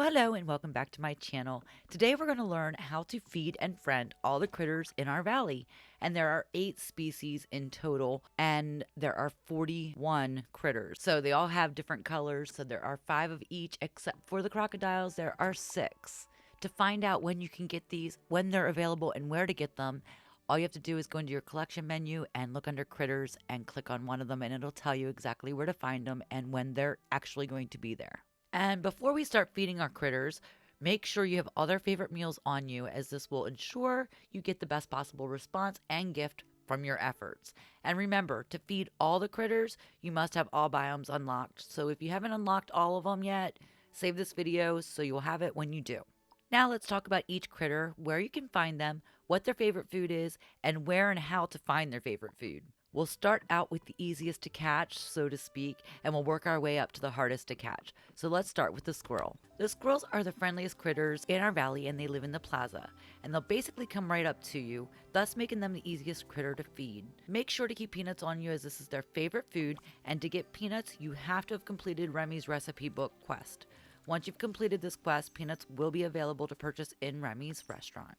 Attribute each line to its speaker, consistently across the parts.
Speaker 1: Well, hello and welcome back to my channel. Today we're going to learn how to feed and friend all the critters in our valley. And there are 8 species in total and there are 41 critters. So they all have different colors. So there are 5 of each except for the crocodiles. There are 6. To find out when you can get these, when they're available and where to get them, all you have to do is go into your collection menu and look under critters and click on one of them and it'll tell you exactly where to find them and when they're actually going to be there. And before we start feeding our critters, make sure you have all their favorite meals on you, as this will ensure you get the best possible response and gift from your efforts. And remember, to feed all the critters, you must have all biomes unlocked. So if you haven't unlocked all of them yet, save this video so you'll have it when you do. Now let's talk about each critter, where you can find them, what their favorite food is, and where and how to find their favorite food. We'll start out with the easiest to catch, so to speak, and we'll work our way up to the hardest to catch. So let's start with the squirrel. The squirrels are the friendliest critters in our valley and they live in the plaza. And they'll basically come right up to you, thus making them the easiest critter to feed. Make sure to keep peanuts on you as this is their favorite food, and to get peanuts, you have to have completed Remy's recipe book quest. Once you've completed this quest, peanuts will be available to purchase in Remy's restaurant.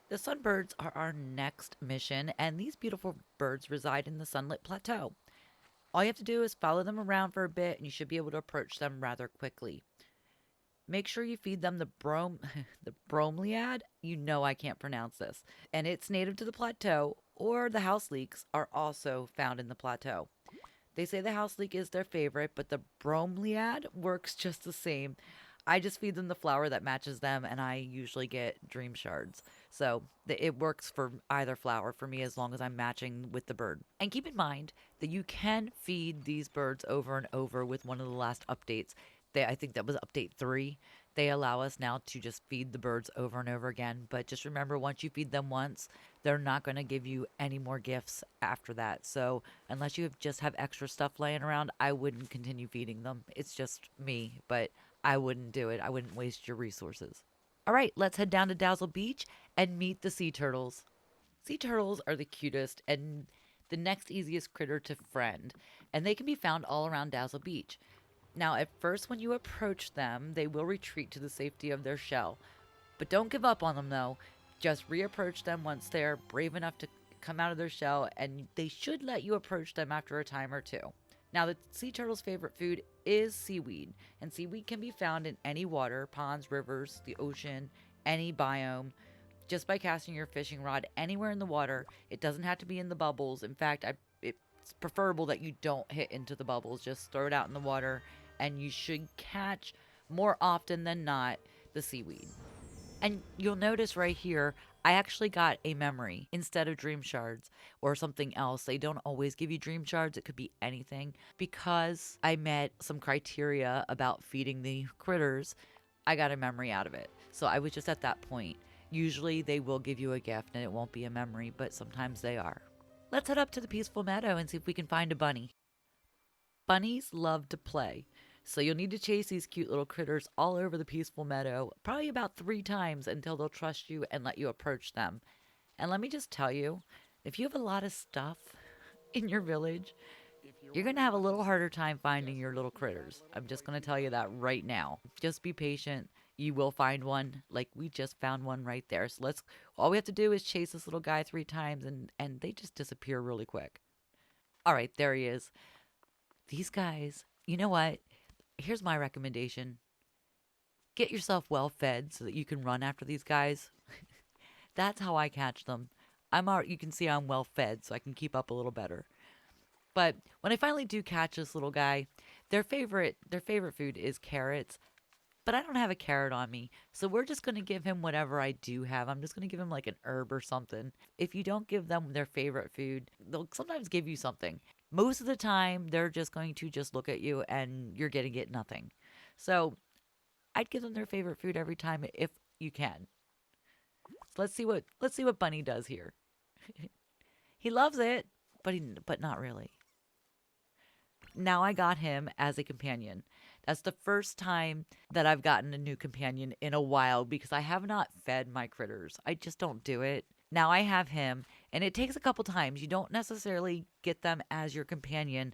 Speaker 1: The Sunbirds are our next mission, and these beautiful birds reside in the sunlit plateau. All you have to do is follow them around for a bit, and you should be able to approach them rather quickly. Make sure you feed them the the bromeliad. You know I can't pronounce this, and it's native to the plateau, or the house leeks are also found in the plateau. They say the house leek is their favorite, but the bromeliad works just the same. I just feed them the flower that matches them, and I usually get dream shards. So it works for either flower for me as long as I'm matching with the bird. And keep in mind that you can feed these birds over and over with one of the last updates. I think that was update 3. They allow us now to just feed the birds over and over again. But just remember, once you feed them once, they're not going to give you any more gifts after that. So unless you just have extra stuff laying around, I wouldn't continue feeding them. It's just me, but I wouldn't do it. I wouldn't waste your resources. All right, let's head down to Dazzle Beach and meet the sea turtles. Sea turtles are the cutest and the next easiest critter to friend, and they can be found all around Dazzle Beach. Now, at first, when you approach them, they will retreat to the safety of their shell. But don't give up on them, though. Just reapproach them once they're brave enough to come out of their shell, and they should let you approach them after a time or two. Now, the sea turtle's favorite food is seaweed, and seaweed can be found in any water, ponds, rivers, the ocean, any biome. Just by casting your fishing rod anywhere in the water, it doesn't have to be in the bubbles. In fact, it's preferable that you don't hit into the bubbles. Just throw it out in the water, and you should catch more often than not the seaweed. And you'll notice right here, I actually got a memory instead of dream shards or something else. They don't always give you dream shards. It could be anything. Because I met some criteria about feeding the critters, I got a memory out of it. So I was just at that point. Usually they will give you a gift and it won't be a memory, but sometimes they are. Let's head up to the peaceful meadow and see if we can find a bunny. Bunnies love to play. So you'll need to chase these cute little critters all over the peaceful meadow, probably about 3 times until they'll trust you and let you approach them. And let me just tell you, if you have a lot of stuff in your village, you're going to have a little harder time finding your little critters. I'm just going to tell you that right now. Just be patient. You will find one. Like we just found one right there. So all we have to do is chase this little guy 3 times and they just disappear really quick. All right, there he is. These guys, you know what? Here's my recommendation. Get yourself well fed so that you can run after these guys. That's how I catch them. You can see I'm well fed so I can keep up a little better. But when I finally do catch this little guy, their favorite food is carrots. But I don't have a carrot on me, so we're just going to give him whatever I do have. I'm just going to give him like an herb or something. If you don't give them their favorite food, they'll sometimes give you something. Most of the time, they're just going to just look at you and you're going to get nothing. So I'd give them their favorite food every time if you can. So let's see what Bunny does here. He loves it, but not really. Now I got him as a companion. That's the first time that I've gotten a new companion in a while because I have not fed my critters. I just don't do it. Now I have him, and it takes a couple times. You don't necessarily get them as your companion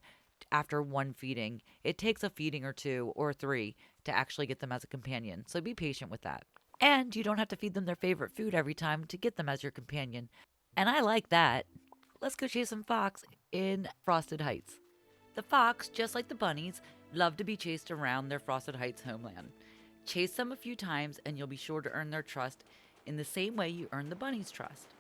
Speaker 1: after one feeding. It takes a feeding or two or three to actually get them as a companion. So be patient with that. And you don't have to feed them their favorite food every time to get them as your companion. And I like that. Let's go chase some fox in Frosted Heights. The fox, just like the bunnies, love to be chased around their Frosted Heights homeland. Chase them a few times and you'll be sure to earn their trust in the same way you earn the bunnies' trust.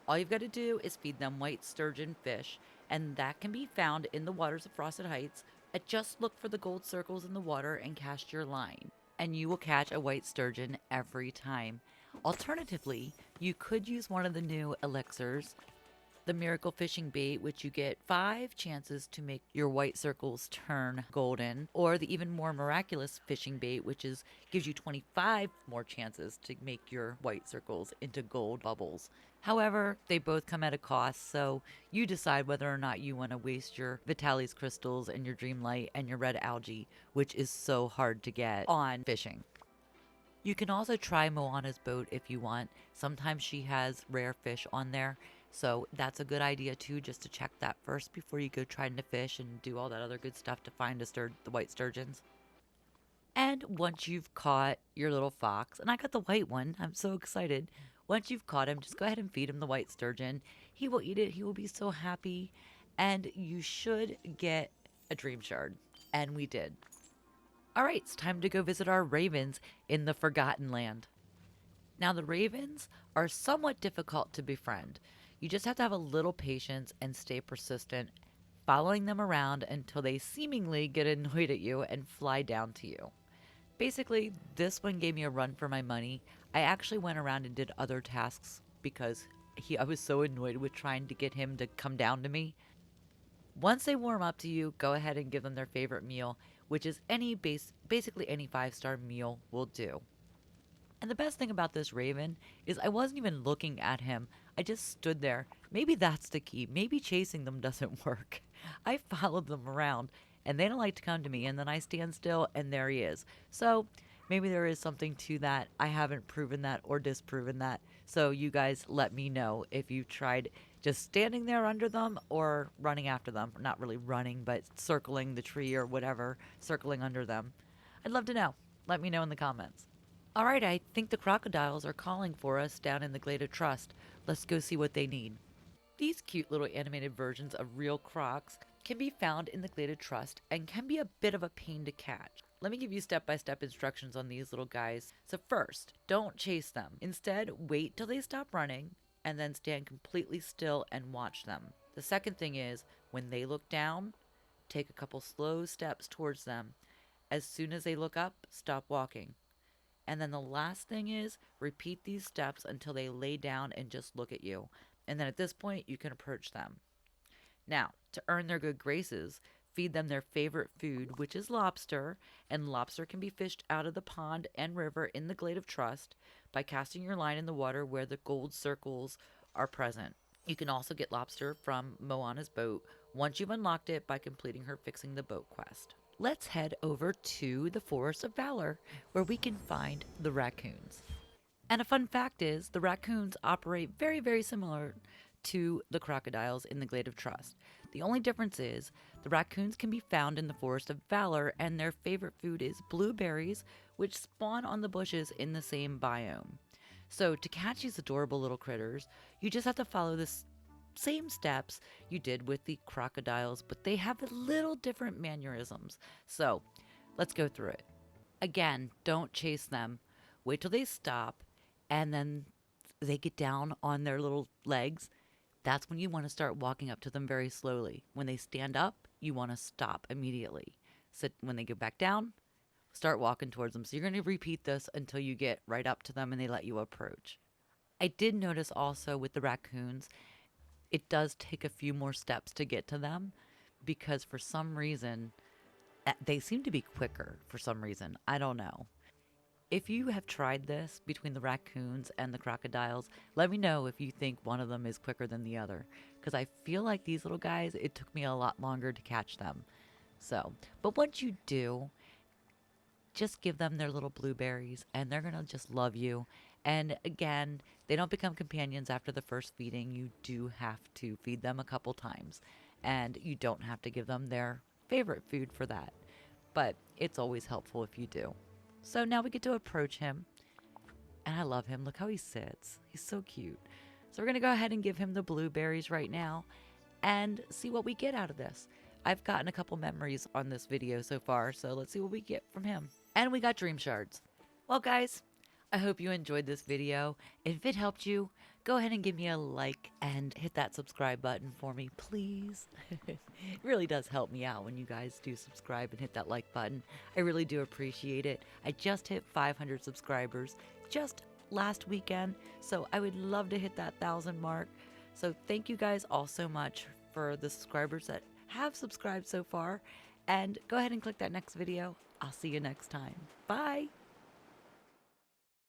Speaker 1: All you've got to do is feed them white sturgeon fish, and that can be found in the waters of Frosted Heights. Just look for the gold circles in the water and cast your line, and you will catch a white sturgeon every time. Alternatively, you could use one of the new elixirs, the miracle fishing bait, which you get 5 chances to make your white circles turn golden, or the even more miraculous fishing bait, which gives you 25 more chances to make your white circles into gold bubbles. However, they both come at a cost, so you decide whether or not you want to waste your Vitalis crystals and your Dreamlight and your red algae, which is so hard to get, on fishing. You can also try Moana's boat if you want. Sometimes she has rare fish on there, so that's a good idea too, just to check that first before you go trying to fish and do all that other good stuff to find the white sturgeons. And once you've caught your little fox, and I got the white one, I'm so excited. Once you've caught him, just go ahead and feed him the white sturgeon. He will eat it, he will be so happy, and you should get a dream shard. And we did. All right, it's time to go visit our ravens in the Forgotten Land. Now, the ravens are somewhat difficult to befriend. You just have to have a little patience and stay persistent, following them around until they seemingly get annoyed at you and fly down to you. Basically, this one gave me a run for my money. I actually went around and did other tasks because I was so annoyed with trying to get him to come down to me. Once they warm up to you, go ahead and give them their favorite meal, which is basically any 5-star meal will do. And the best thing about this raven is I wasn't even looking at him. I just stood there. Maybe that's the key. Maybe chasing them doesn't work. I followed them around and they don't like to come to me, and then I stand still and there he is. So maybe there is something to that. I haven't proven that or disproven that. So you guys let me know if you tried just standing there under them or running after them. Not really running, but circling the tree or whatever, circling under them. I'd love to know. Let me know in the comments. All right, I think the crocodiles are calling for us down in the Glade of Trust. Let's go see what they need. These cute little animated versions of real crocs can be found in the Glade of Trust and can be a bit of a pain to catch. Let me give you step-by-step instructions on these little guys. So first, don't chase them. Instead, wait till they stop running and then stand completely still and watch them. The second thing is, when they look down, take a couple slow steps towards them. As soon as they look up, stop walking. And then the last thing is, repeat these steps until they lay down and just look at you. And then at this point, you can approach them. Now, to earn their good graces, feed them their favorite food, which is lobster. And lobster can be fished out of the pond and river in the Glade of Trust by casting your line in the water where the gold circles are present. You can also get lobster from Moana's boat once you've unlocked it by completing her Fixing the Boat quest. Let's head over to the Forest of Valor, where we can find the raccoons. And a fun fact is, the raccoons operate very, very similar to the crocodiles in the Glade of Trust. The only difference is, the raccoons can be found in the Forest of Valor, and their favorite food is blueberries, which spawn on the bushes in the same biome. So to catch these adorable little critters, you just have to follow this same steps you did with the crocodiles, but they have a little different mannerisms. So let's go through it. Again, don't chase them. Wait till they stop, and then they get down on their little legs. That's when you want to start walking up to them very slowly. When they stand up, you want to stop immediately. So when they go back down, start walking towards them. So you're going to repeat this until you get right up to them and they let you approach. I did notice also with the raccoons, it does take a few more steps to get to them because for some reason, they seem to be quicker for some reason. I don't know. If you have tried this between the raccoons and the crocodiles, let me know if you think one of them is quicker than the other. Because I feel like these little guys, it took me a lot longer to catch them. So, but once you do, just give them their little blueberries and they're going to just love you. And again, they don't become companions after the first feeding. You do have to feed them a couple times. And you don't have to give them their favorite food for that. But it's always helpful if you do. So now we get to approach him. And I love him. Look how he sits. He's so cute. So we're going to go ahead and give him the blueberries right now and see what we get out of this. I've gotten a couple memories on this video so far, so let's see what we get from him. And we got dream shards. Well, guys, I hope you enjoyed this video. If it helped you, go ahead and give me a like and hit that subscribe button for me, please. It really does help me out when you guys do subscribe and hit that like button. I really do appreciate it. I just hit 500 subscribers just last weekend, so I would love to hit that 1,000 mark. So thank you guys all so much for the subscribers that have subscribed so far, and go ahead and click that next video. I'll see you next time. Bye.